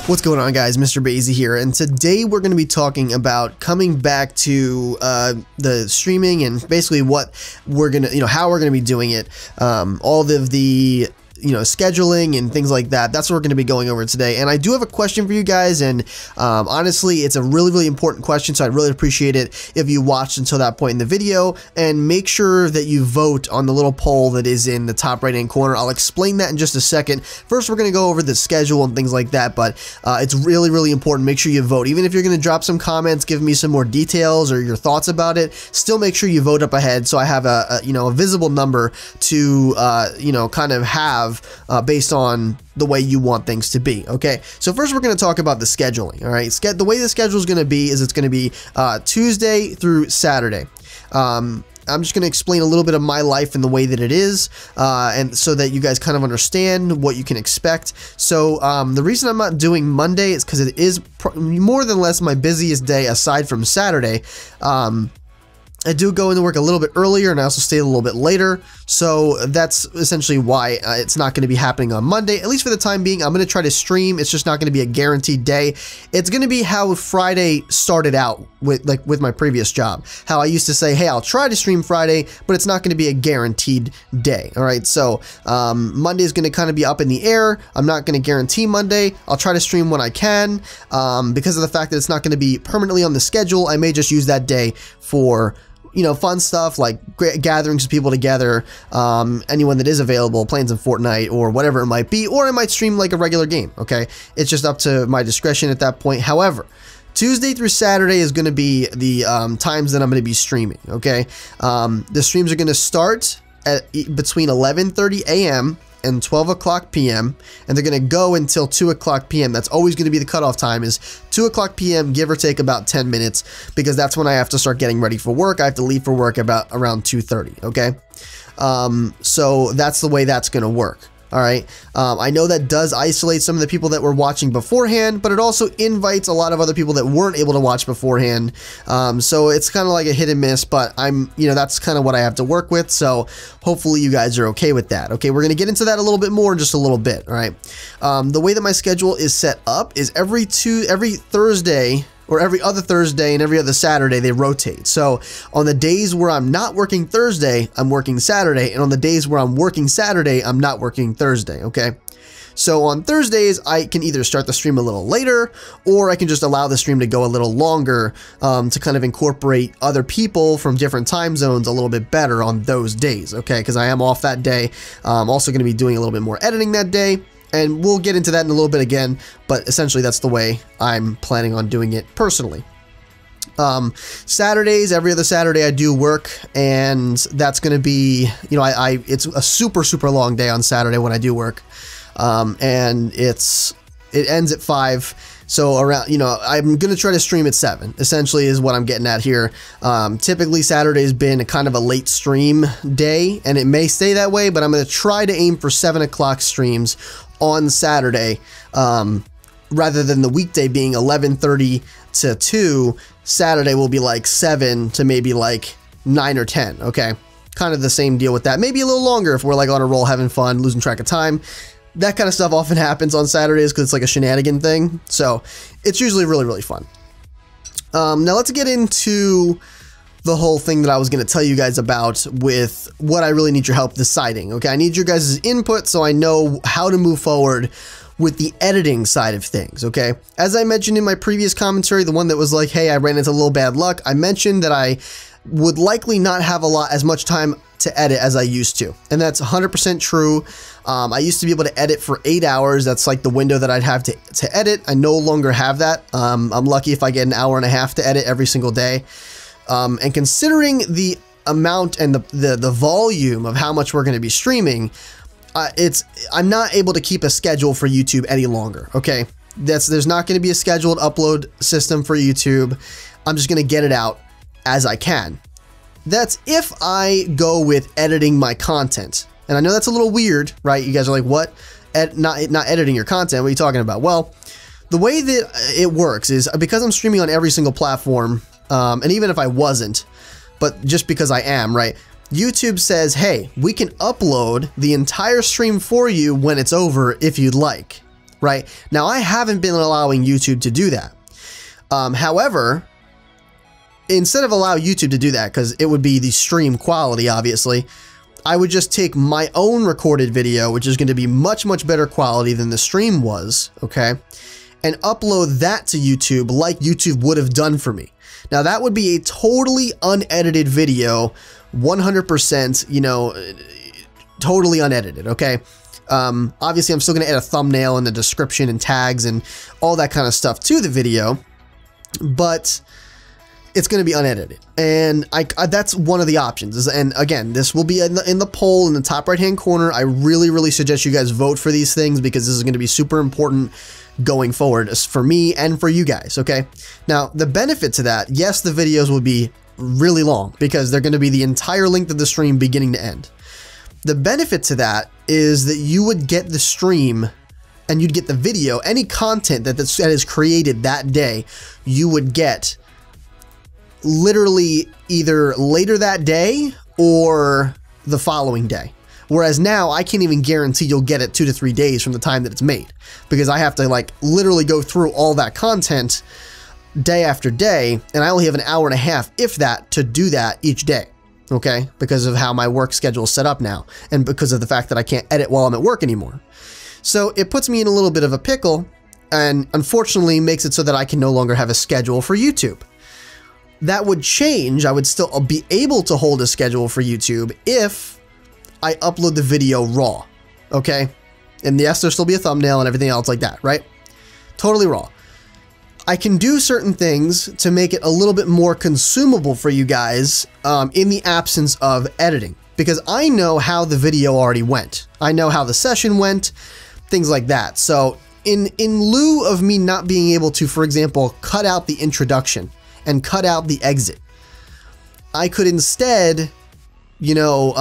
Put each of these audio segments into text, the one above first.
What's going on, guys? Mr. Basie here, and today we're going to be talking about coming back to the streaming and basically what we're gonna, how we're gonna be doing it, all of the scheduling and things like that. That's what we're going to be going over today. And I do have a question for you guys, and honestly, it's a really important question, so I'd really appreciate it if you watched until that point in the video, and make sure that you vote on the little poll that is in the top right hand corner. I'll explain that in just a second. First, we're going to go over the schedule and things like that, but it's really important. Make sure you vote. Even if you're going to drop some comments, give me some more details or your thoughts about it, still make sure you vote up ahead so I have a visible number to kind of have based on the way you want things to be. Okay, so first we're going to talk about the scheduling. All right, the way the schedule is going to be is it's going to be Tuesday through Saturday. I'm just going to explain a little bit of my life and the way that it is, and so that you guys kind of understand what you can expect. So the reason I'm not doing Monday is because it is more than less my busiest day aside from Saturday. I do go into work a little bit earlier, and I also stay a little bit later, so that's essentially why it's not going to be happening on Monday, at least for the time being. I'm going to try to stream. It's just not going to be a guaranteed day. It's going to be how Friday started out with my previous job. How I used to say, hey, I'll try to stream Friday, but it's not going to be a guaranteed day. All right, so Monday is going to kind of be up in the air. I'm not going to guarantee Monday. I'll try to stream when I can. Because of the fact that it's not going to be permanently on the schedule, I may just use that day for fun stuff like gatherings of people together, anyone that is available, playing some Fortnite or whatever it might be, or I might stream like a regular game. Okay, it's just up to my discretion at that point. However, Tuesday through Saturday is going to be the times that I'm going to be streaming. Okay, the streams are going to start at between 11:30 a.m. and 12 o'clock p.m. and they're going to go until 2 o'clock p.m. That's always going to be the cutoff time, is 2 o'clock p.m., give or take about 10 minutes, because that's when I have to start getting ready for work. I have to leave for work about around 2:30. Okay, so that's the way that's going to work. All right, I know that does isolate some of the people that were watching beforehand, but it also invites a lot of other people that weren't able to watch beforehand. So it's kind of like a hit and miss, but that's kind of what I have to work with. So hopefully you guys are okay with that. Okay, we're going to get into that a little bit more in just a little bit. All right, the way that my schedule is set up is every Thursday, or every other Thursday and every other Saturday, they rotate. So on the days where I'm not working Thursday, I'm working Saturday, and on the days where I'm working Saturday, I'm not working Thursday. Okay, so on Thursdays, I can either start the stream a little later, or I can just allow the stream to go a little longer, to kind of incorporate other people from different time zones a little bit better on those days. Okay, because I am off that day. I'm also going to be doing a little bit more editing that day, and we'll get into that in a little bit again, but essentially that's the way I'm planning on doing it personally. Saturdays, every other Saturday I do work, and that's going to be, it's a super long day on Saturday when I do work, and it ends at 5. So around, I'm going to try to stream at 7, essentially is what I'm getting at here. Typically Saturday's been kind of a late stream day, and it may stay that way, but I'm going to try to aim for 7 o'clock streams on Saturday, rather than the weekday being 11:30 to 2. Saturday will be like 7 to maybe like 9 or 10. Okay, kind of the same deal with that. Maybe a little longer if we're like on a roll, having fun, losing track of time. That kind of stuff often happens on Saturdays because it's like a shenanigan thing. So it's usually really fun. Now let's get into the whole thing that I was going to tell you guys about with what I really need your help deciding. Okay, I need your guys' input so I know how to move forward with the editing side of things. Okay, as I mentioned in my previous commentary, the one that was like, hey, I ran into a little bad luck, I mentioned that I would likely not have as much time to edit as I used to, and that's 100% true. I used to be able to edit for 8 hours. That's like the window that I'd have to edit. I no longer have that. I'm lucky if I get an hour and a half to edit every single day. And considering the amount and the volume of how much we're going to be streaming, I'm not able to keep a schedule for YouTube any longer. Okay, there's not going to be a scheduled upload system for YouTube. I'm just going to get it out as I can. That's if I go with editing my content. And I know that's a little weird, right? You guys are like, what? Not editing your content? What are you talking about? Well, the way that it works is because I'm streaming on every single platform, and even if I wasn't, but just because I am, right? YouTube says, hey, we can upload the entire stream for you when it's over if you'd like. right? Now, I haven't been allowing YouTube to do that. However, instead of allow YouTube to do that, because it would be the stream quality, obviously, I would just take my own recorded video, which is going to be much, much better quality than the stream was, okay, and upload that to YouTube like YouTube would have done for me. Now, that would be a totally unedited video, 100%, you know, totally unedited, okay? Obviously, I'm still going to add a thumbnail and the description and tags and all that kind of stuff to the video, but it's going to be unedited. And that's one of the options. And again, this will be in the poll in the top right-hand corner. I really, really suggest you guys vote for these things because this is going to be super important going forward for me and for you guys, okay? Now, the benefit to that, yes, the videos will be really long because they're going to be the entire length of the stream beginning to end. The benefit to that is that you would get the stream and you'd get the video, any content that is created that day, you would get literally either later that day or the following day. Whereas now I can't even guarantee you'll get it 2 to 3 days from the time that it's made because I have to like literally go through all that content day after day, and I only have an hour and a half, if that, to do that each day, okay? Because of how my work schedule is set up now and because of the fact that I can't edit while I'm at work anymore. So it puts me in a little bit of a pickle and unfortunately makes it so that I can no longer have a schedule for YouTube. That would change. I would still be able to hold a schedule for YouTube if I upload the video raw, okay? And yes, there'll still be a thumbnail and everything else like that, right? Totally raw. I can do certain things to make it a little bit more consumable for you guys in the absence of editing, because I know how the video already went. I know how the session went, things like that. So in lieu of me not being able to, for example, cut out the introduction and cut out the exit, I could instead, you know,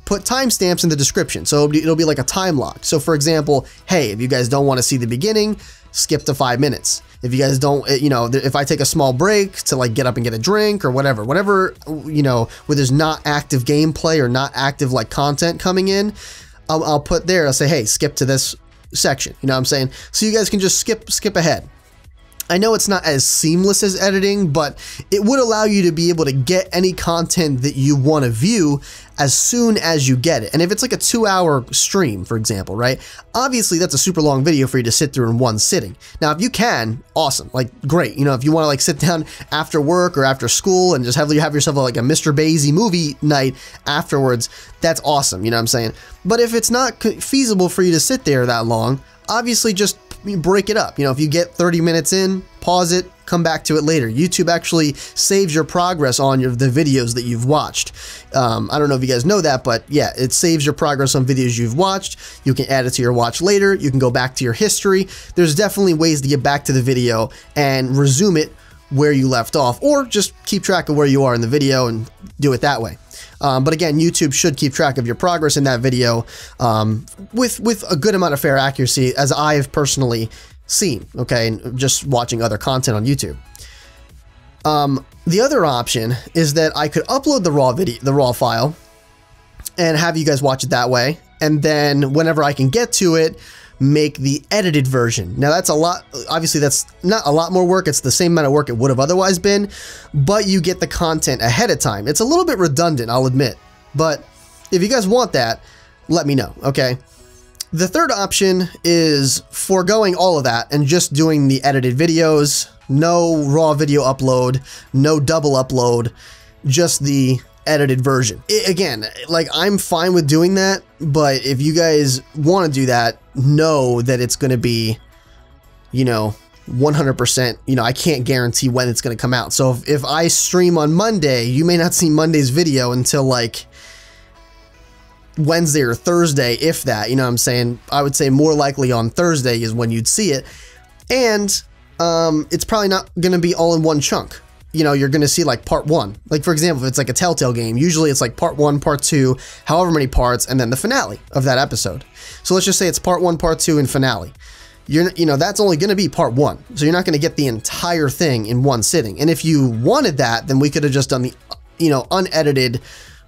put timestamps in the description. So it'll be like a time lock. So for example, hey, if you guys don't want to see the beginning, skip to 5 minutes. If you guys don't, you know, if I take a small break to like get up and get a drink or whatever, you know, where there's not active gameplay or not active like content coming in, I'll put there, I'll say, hey, skip to this section. You know what I'm saying? So you guys can just skip ahead. I know it's not as seamless as editing, but it would allow you to be able to get any content that you want to view as soon as you get it. And if it's like a 2-hour stream, for example, right? Obviously, that's a super long video for you to sit through in one sitting. Now, if you can, awesome, like great. You know, if you want to like sit down after work or after school and just have yourself like a Mr. Basie movie night afterwards, that's awesome. You know what I'm saying? But if it's not feasible for you to sit there that long, obviously just break it up. You know, if you get 30 minutes in, pause it, come back to it later. YouTube actually saves your progress on the videos that you've watched. I don't know if you guys know that, but yeah, it saves your progress on videos you've watched. You can add it to your watch later. You can go back to your history. There's definitely ways to get back to the video and resume it where you left off, or just keep track of where you are in the video and do it that way. But again, YouTube should keep track of your progress in that video with a good amount of fair accuracy, as I've personally seen, okay, and just watching other content on YouTube. The other option is that I could upload the raw file and have you guys watch it that way, and then whenever I can get to it, make the edited version. Now that's a lot, obviously that's not a lot more work, it's the same amount of work it would have otherwise been, but you get the content ahead of time. It's a little bit redundant, I'll admit, but if you guys want that, let me know, okay? The third option is foregoing all of that and just doing the edited videos, no raw video upload, no double upload, just the edited version. Again, like I'm fine with doing that, but if you guys want to do that, know that it's going to be, you know, 100%, you know, I can't guarantee when it's going to come out. So if I stream on Monday, you may not see Monday's video until like Wednesday or Thursday, if that, you know what I'm saying? I would say more likely on Thursday is when you'd see it. And it's probably not going to be all in one chunk. You know, you're going to see like part 1. Like for example, if it's like a Telltale game, usually it's like part 1, part 2, however many parts, and then the finale of that episode. So let's just say it's part 1, part 2, and finale. You know, that's only going to be part 1. So you're not going to get the entire thing in one sitting. And if you wanted that, then we could have just done the, you know, unedited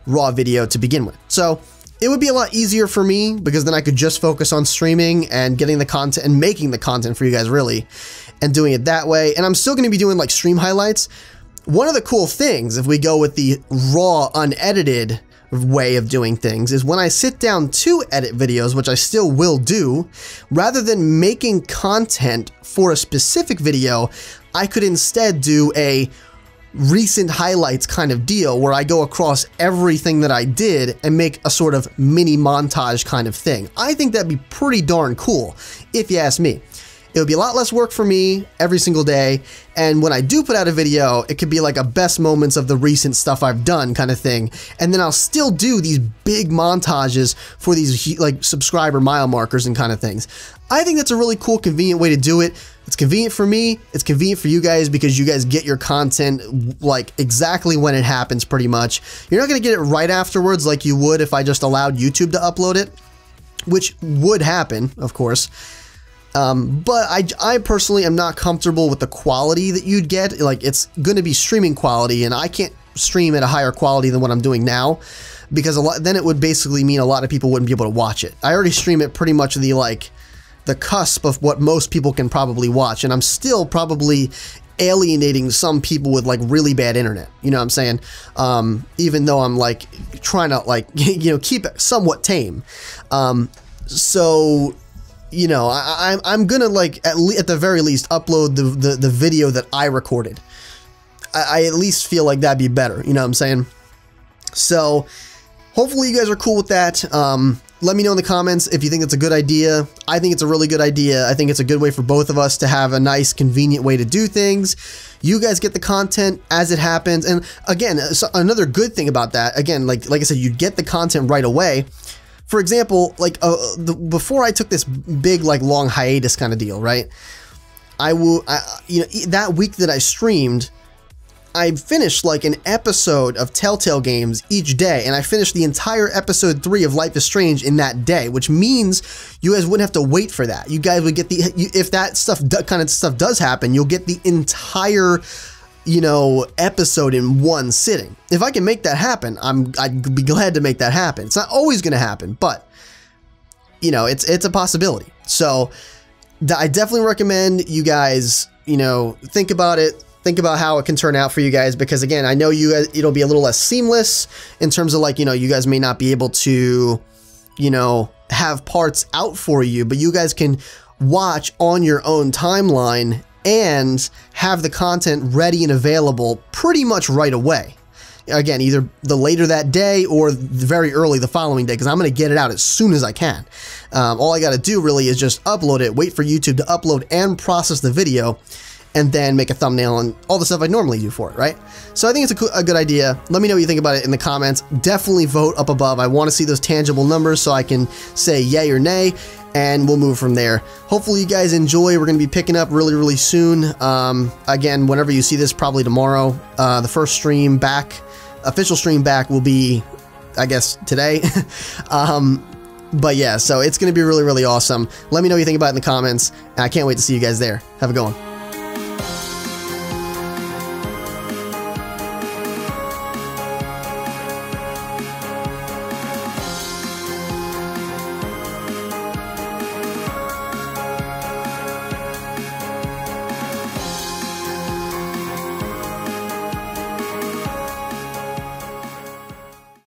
raw video to begin with. So It would be a lot easier for me because then I could just focus on streaming and getting the content and making the content for you guys, really, and doing it that way. And I'm still going to be doing like stream highlights. One of the cool things, if we go with the raw, unedited way of doing things, is when I sit down to edit videos, which I still will do, rather than making content for a specific video, I could instead do a recent highlights kind of deal where I go across everything that I did and make a sort of mini montage kind of thing. I think that'd be pretty darn cool, if you ask me. It would be a lot less work for me every single day, and when I do put out a video, it could be like a best moments of the recent stuff I've done kind of thing, and then I'll still do these big montages for these like subscriber mile markers and kind of things. I think that's a really cool, convenient way to do it. It's convenient for me, it's convenient for you guys because you guys get your content like exactly when it happens pretty much. You're not going to get it right afterwards like you would if I just allowed YouTube to upload it, which would happen, of course. But I personally am not comfortable with the quality that you'd get. Like, it's going to be streaming quality, and I can't stream at a higher quality than what I'm doing now, because then it would basically mean a lot of people wouldn't be able to watch it. I already stream it pretty much the cusp of what most people can probably watch, and I'm still probably alienating some people with like really bad internet, you know what I'm saying? Even though I'm like trying to like, you know, keep it somewhat tame. So, you know, I'm gonna like at the very least upload the video that I recorded. I at least feel like that'd be better, you know what I'm saying? So hopefully you guys are cool with that. Let me know in the comments if you think it's a good idea. I think it's a really good idea. I think it's a good way for both of us to have a nice, convenient way to do things. You guys get the content as it happens. And again, so another good thing about that, again, like I said, you get the content right away. For example, like before I took this big, like long hiatus kind of deal, right? You know, that week that I streamed, I finished like an episode of Telltale Games each day, and I finished the entire episode 3 of Life is Strange in that day, which means you guys wouldn't have to wait for that. You guys would get if that kind of stuff does happen, you'll get the entire, you know, episode in one sitting. If I can make that happen, I'd be glad to make that happen. It's not always going to happen, but you know, it's a possibility. So I definitely recommend you guys, you know, think about it. Think about how it can turn out for you guys, because again, I know you guys, it'll be a little less seamless in terms of like, you know, you guys may not be able to, you know, have parts out for you, but you guys can watch on your own timeline and have the content ready and available pretty much right away. Again, either the later that day or very early the following day, because I'm going to get it out as soon as I can. All I got to do really is just upload it, wait for YouTube to upload and process the video, and then make a thumbnail and all the stuff I normally do for it, right? So I think it's a good idea. Let me know what you think about it in the comments. Definitely vote up above. I want to see those tangible numbers so I can say yay or nay, and we'll move from there. Hopefully you guys enjoy. We're going to be picking up really, really soon. Again, whenever you see this, probably tomorrow. The first stream back, official stream back, will be, I guess, today. But yeah, so it's going to be really, really awesome. Let me know what you think about it in the comments. I can't wait to see you guys there. Have a good one.